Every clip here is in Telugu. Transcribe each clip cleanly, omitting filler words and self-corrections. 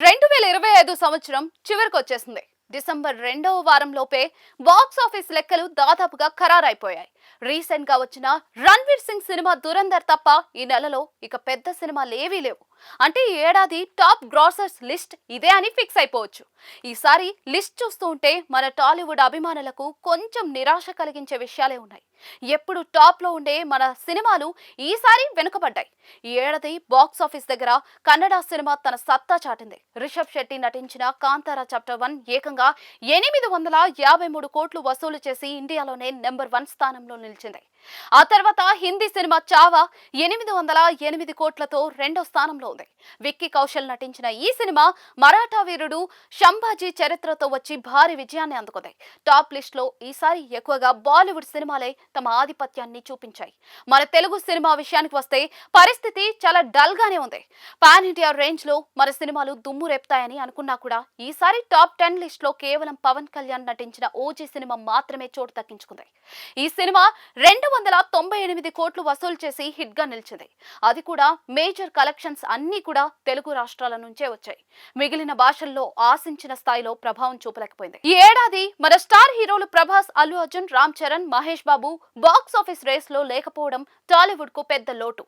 2025 సంవత్సరం చివరికొచ్చేసింది. డిసెంబర్ రెండవ వారంలోపే బాక్స్ ఆఫీస్ లెక్కలు దాదాపుగా ఖరారైపోయాయి. రీసెంట్ గా వచ్చిన రణ్వీర్ సింగ్ సినిమా దురంధర్ తప్ప ఈ నెలలో ఇక పెద్ద సినిమాలేవీ లేవు. అంటే ఈ ఏడాది టాప్ గ్రాసర్స్ లిస్ట్ ఇదే అని ఫిక్స్ అయిపోవచ్చు. ఈసారి లిస్ట్ చూస్తూ ఉంటే మన టాలీవుడ్ అభిమానులకు కొంచెం నిరాశ కలిగించే విషయాలే ఉన్నాయి. ఎప్పుడు టాప్ లో ఉండే మన సినిమాలు ఈసారి వెనుకబడ్డాయి. ఈ ఏడాది బాక్స్ ఆఫీస్ దగ్గర కన్నడ సినిమా తన సత్తా చాటింది. రిషబ్ శెట్టి నటించిన కాంతారా చాప్టర్ 1 ఏకంగా 853 కోట్లు వసూలు చేసి ఇండియాలోనే నెంబర్ 1 స్థానంలో నిలిచింది. ఆ తర్వాత హిందీ సినిమా చావా 808 కోట్లతో రెండో స్థానంలో ఉంది. విక్కీ కౌశల్ నటించిన ఈ సినిమా మరాఠా వీరుడు శంభాజీ చరిత్రతో వచ్చి భారీ విజయాన్ని అందుకుంది. టాప్ లిస్ట్ లో ఈసారి ఎక్కువగా బాలీవుడ్ సినిమాలే తమ ఆధిపత్యాన్ని చూపించాయి. మన తెలుగు సినిమా విషయానికి వస్తే పరిస్థితి చాలా డల్ గానే ఉంది. పాన్ ఇండియా రేంజ్ లో మన సినిమాలు దుమ్ము రేపుతాయని అనుకున్నా కూడా ఈసారి టాప్ 10 లిస్ట్ లో కేవలం పవన్ కళ్యాణ్ నటించిన ఓజీ సినిమా మాత్రమే చోటు దక్కించుకుంది. ఈ సినిమా 298 కోట్లు వసూలు చేసి హిట్ గా నిలిచింది. అది కూడా మేజర్ కలెక్షన్స్ అన్ని కూడా తెలుగు రాష్ట్రాల నుంచే వచ్చాయి. మిగిలిన భాషల్లో ఆశించిన స్థాయిలో ప్రభావం చూపలేకపోయింది. ఈ ఏడాది మన స్టార్ హీరోలు Prabhas, Allu Arjun, Ram Charan, Mahesh Babu box office race లో లేకపోవడం టాలీవుడ్ కు పెద్ద లోటు.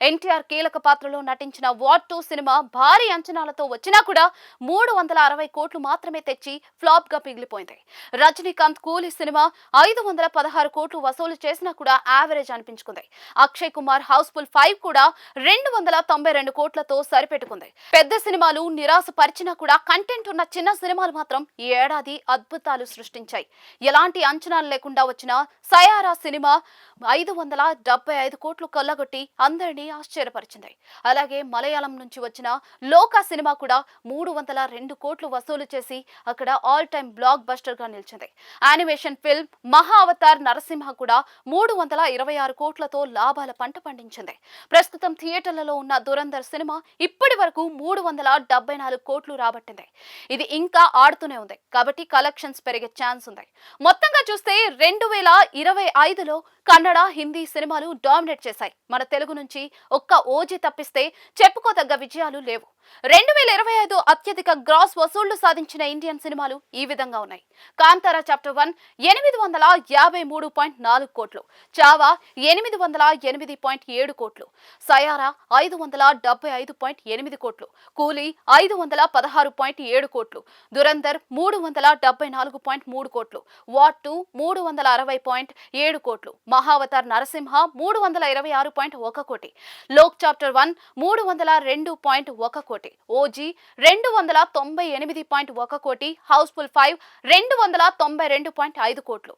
ఎన్టీఆర్ కీలక పాత్రలో నటించిన వార్ 2 సినిమా భారీ అంచనాలతో వచ్చినా కూడా 360 కోట్లు మాత్రమే తెచ్చి ఫ్లాప్ గా మిగిలిపోయింది. రజనీకాంత్ కూలీ సినిమా 516 కోట్లు వసూలు చేసినా కూడా యావరేజ్ అనిపించుకుంది. అక్షయ్ కుమార్ హౌస్ఫుల్ 5 కూడా 292 కోట్లతో సరిపెట్టుకుంది. పెద్ద సినిమాలు నిరాశ పరిచినా కూడా కంటెంట్ ఉన్న చిన్న సినిమాలు మాత్రం ఈ ఏడాది అద్భుతాలు సృష్టించాయి. ఎలాంటి అంచనాలు లేకుండా వచ్చిన సయారా సినిమా 575 కోట్లు కొల్లగొట్టి అందరినీ ఆశ్చర్యపరిచింది. అలాగే మలయాళం నుంచి వచ్చిన లోకా సినిమా కూడా 302 కోట్లు వసూలు చేసి అక్కడ ఆల్ టైమ్ బ్లాక్ బస్టర్ గా నిలిచింది. యానిమేషన్ ఫిల్మ్ మహా అవతార్ నరసింహ కూడా 326 కోట్లతో లాభాల పంట పండించింది. ప్రస్తుతం థియేటర్లలో ఉన్న దురంధర్ సినిమా ఇప్పటి వరకు 374 కోట్లు రాబట్టింది. ఇది ఇంకా ఆడుతూనే ఉంది కాబట్టి కలెక్షన్స్ పెరిగే ఛాన్స్ ఉంది. మొత్తంగా చూస్తే 2025లో కన్నడ, హిందీ సినిమాలు డామినేట్ చేశాయి. మన తెలుగు నుంచి ఒక్క ఓజీ తప్పిస్తే చెప్పుకోదగ్గ విజయాలు లేవు. 2025 అత్యధిక గ్రాస్ వసూళ్లు సాధించిన ఇండియన్ సినిమాలు ఈ విధంగా ఉన్నాయి. కాంతారా చాప్టర్ 1 853.4 కోట్లు, చావా 808.7 కోట్లు, సయారా 575.8 కోట్లు, కూలీ 516.7 కోట్లు, దురంధర్ 374.3 కోట్లు, వార్ 2 360.7 కోట్లు, మహావతార్ నరసింహ 326.1 కోటి, లోక్ చాప్టర్ 1 302.1 కోటి, ఓజీ 298.1 కోటి, హౌస్ఫుల్ 5 292.5 కోట్లు.